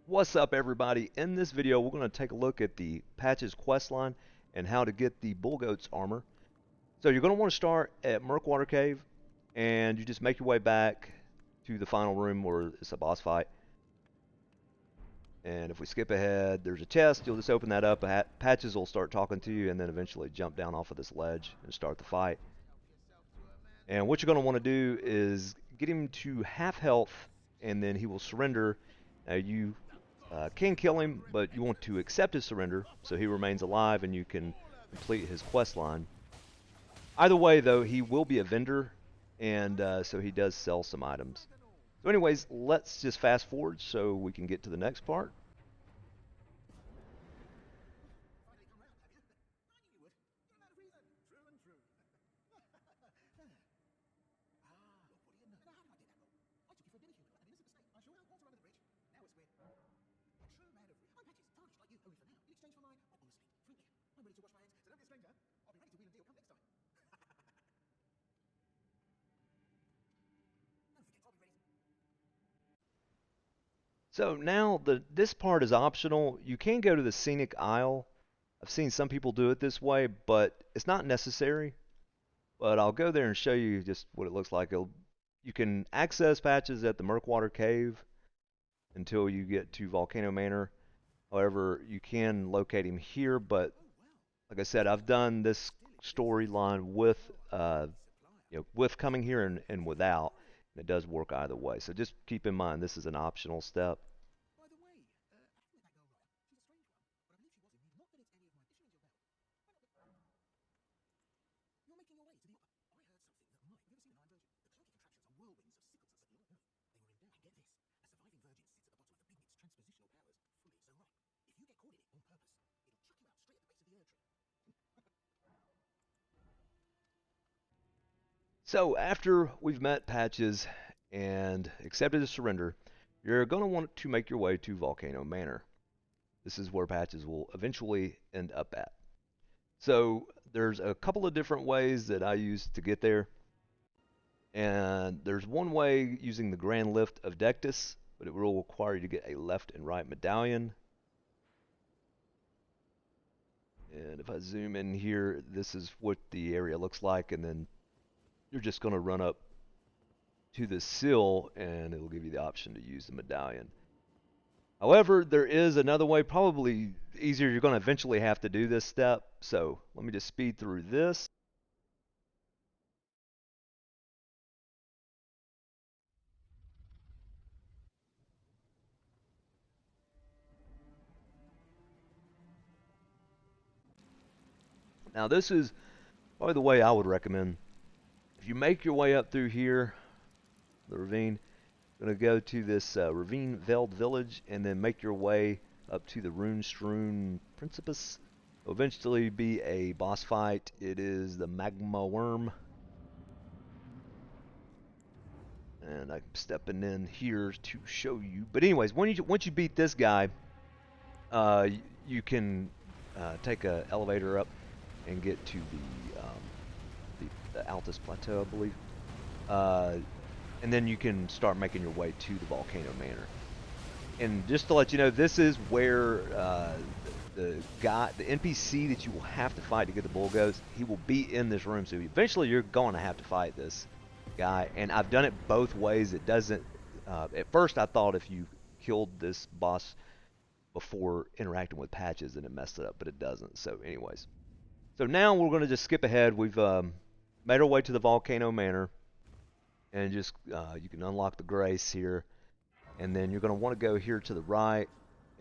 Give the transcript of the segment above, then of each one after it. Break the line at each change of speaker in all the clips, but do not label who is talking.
What's up, everybody? In this video, we're going to take a look at the Patches quest line and how to get the Bull Goat's armor. So you're going to want to start at Murkwater Cave, and you just make your way back to the final room where it's a boss fight. And if we skip ahead, there's a chest. You'll just open that up. Patches will start talking to you, and then eventually jump down off of this ledge and start the fight. And what you're going to want to do is get him to half health, and then he will surrender. Now you can kill him, but you want to accept his surrender so he remains alive and you can complete his quest line. Either way, though, he will be a vendor, and so he does sell some items. So anyways, let's just fast forward so we can get to the next part. So now this part is optional. You can go to the scenic aisle. I've seen some people do it this way, but it's not necessary. But I'll go there and show you just what it looks like. You can access Patches at the Murkwater Cave until you get to Volcano Manor. However, you can locate him here, but like I said, I've done this storyline with with coming here and without. And it does work either way. So just keep in mind this is an optional step. So after we've met Patches and accepted his surrender, you're going to want to make your way to Volcano Manor. This is where Patches will eventually end up at. So there's a couple of different ways that I use to get there. And there's one way using the Grand Lift of Dectus, but it will require you to get a left and right medallion. And if I zoom in here, this is what the area looks like, and then you're just going to run up to the sill and it'll give you the option to use the medallion. However, there is another way, probably easier. You're going to eventually have to do this step, so let me just speed through this. Now this is probably the way I would recommend. If you make your way up through here, the ravine, going to go to this ravine veiled village and then make your way up to the rune strewn Principus. Will eventually be a boss fight. It is the magma worm. And I'm stepping in here to show you. But anyways, once you beat this guy, you can take an elevator up and get to the Altus Plateau, I believe. And then you can start making your way to the Volcano Manor. And just to let you know, this is where the NPC that you will have to fight to get the Bull Goats, he will be in this room. So eventually you're going to have to fight this guy. And I've done it both ways. It doesn't, at first I thought if you killed this boss before interacting with Patches, then it messed it up, but it doesn't. So anyways. So now we're going to just skip ahead. We've made our way to the Volcano Manor. And just, you can unlock the Grace here. And then you're going to want to go here to the right.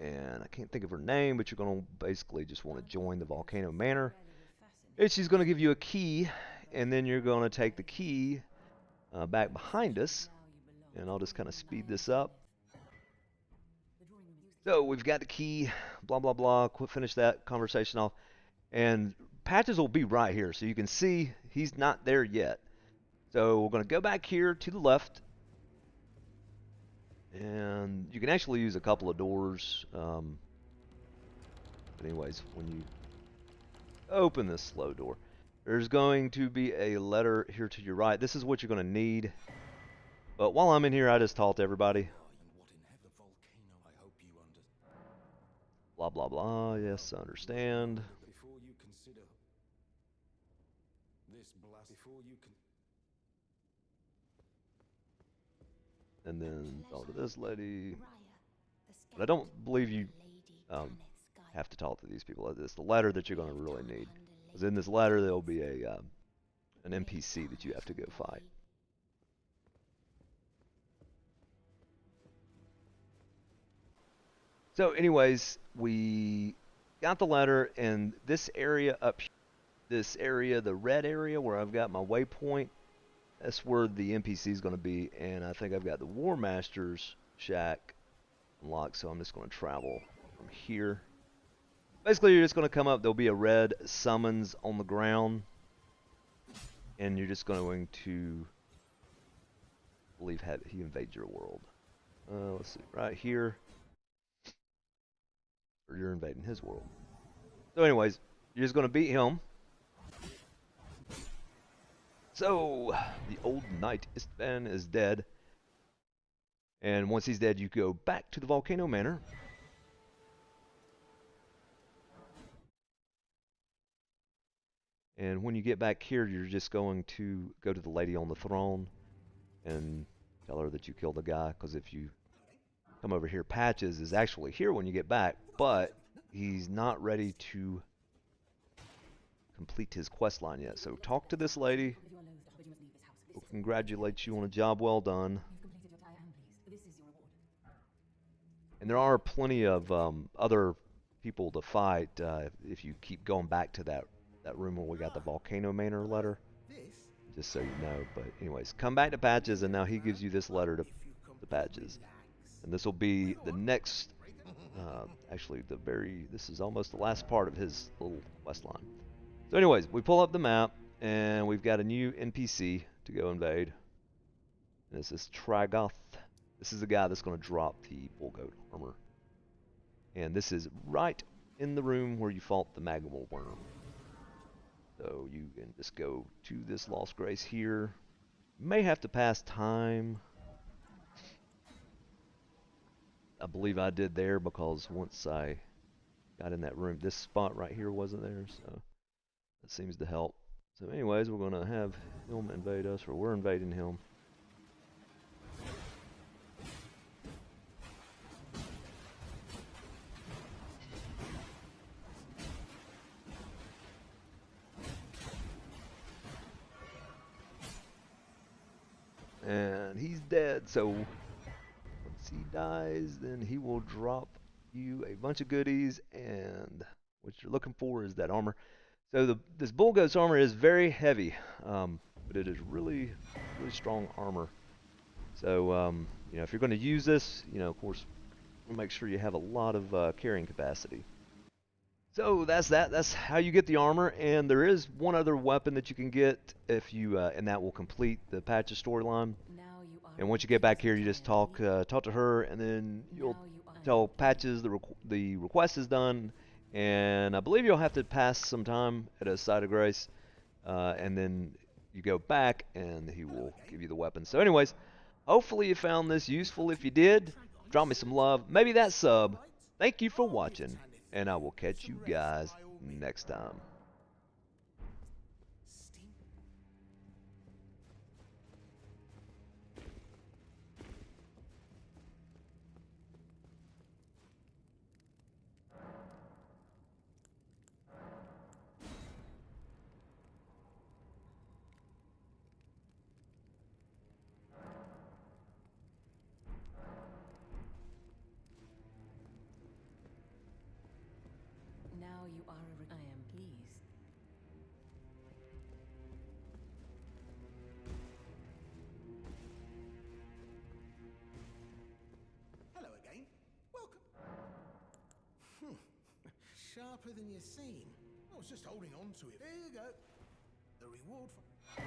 And I can't think of her name, but you're going to basically just want to join the Volcano Manor. And she's going to give you a key. And then you're going to take the key back behind us. And I'll just kind of speed this up. So we've got the key, blah, blah, blah. Finish that conversation off. And Patches will be right here. So you can see he's not there yet. So we're going to go back here to the left. And you can actually use a couple of doors. But anyways, when you open this slow door, there's going to be a letter here to your right. This is what you're going to need. But while I'm in here, I just talk to everybody.
What in heaven, volcano? I hope you understand.
Blah blah blah. Yes, I understand.
Before you consider this blast, before you can.
And then talk to this lady. But I don't believe you have to talk to these people. It's the letter that you're going to really need. Because in this letter, there'll be an NPC that you have to go fight. So, anyways, we got the letter, and this area up here, this area, the red area where I've got my waypoint, that's where the NPC is going to be. And I think I've got the War Master's shack unlocked, so I'm just going to travel from here. Basically, you're just going to come up. There'll be a red summons on the ground, and you're just going to, I believe, have he invade your world. Let's see, right here, or you're invading his world. So, anyways, you're just going to beat him. So, the old knight Istvan is dead, and once he's dead, you go back to the Volcano Manor. And when you get back here, you're just going to go to the lady on the throne and tell her that you killed the guy. Because if you come over here, Patches is actually here when you get back, but he's not ready to complete his quest line yet. So talk to this lady. We'll congratulate you on a job well done. And there are plenty of other people to fight if you keep going back to that room where we got the Volcano Manor letter. Just so you know. But anyways, come back to Patches, and now he gives you this letter to Patches. And this will be the next, actually this is almost the last part of his little quest line. So anyways, we pull up the map, and we've got a new NPC to go invade. And this is Trigoth. This is the guy that's going to drop the bull goat armor. And this is right in the room where you fought the magma worm. So you can just go to this Lost Grace here. You may have to pass time. I believe I did there because once I got in that room, this spot right here wasn't there, so that seems to help. So anyways, we're going to have him invade us, or we're invading him. And he's dead, so once he dies, then he will drop you a bunch of goodies, and what you're looking for is that armor. So this bull goat's armor is very heavy, but it is really strong armor. So if you're going to use this, of course, make sure you have a lot of carrying capacity. So that's that. That's how you get the armor, and there is one other weapon that you can get if you, and that will complete the Patches storyline. And once you get back here, you just talk to her, and then you'll tell Patches the request is done, and I believe you'll have to pass some time at a site of grace, and then you go back, and he will give you the weapon. So, anyways, hopefully you found this useful. If you did, drop me some love, maybe that sub. Thank you for watching, and I will catch you guys next time.
Now you are I am pleased.
Hello again. Welcome. Sharper than you seem. I was just holding on to it. There you go. The reward for...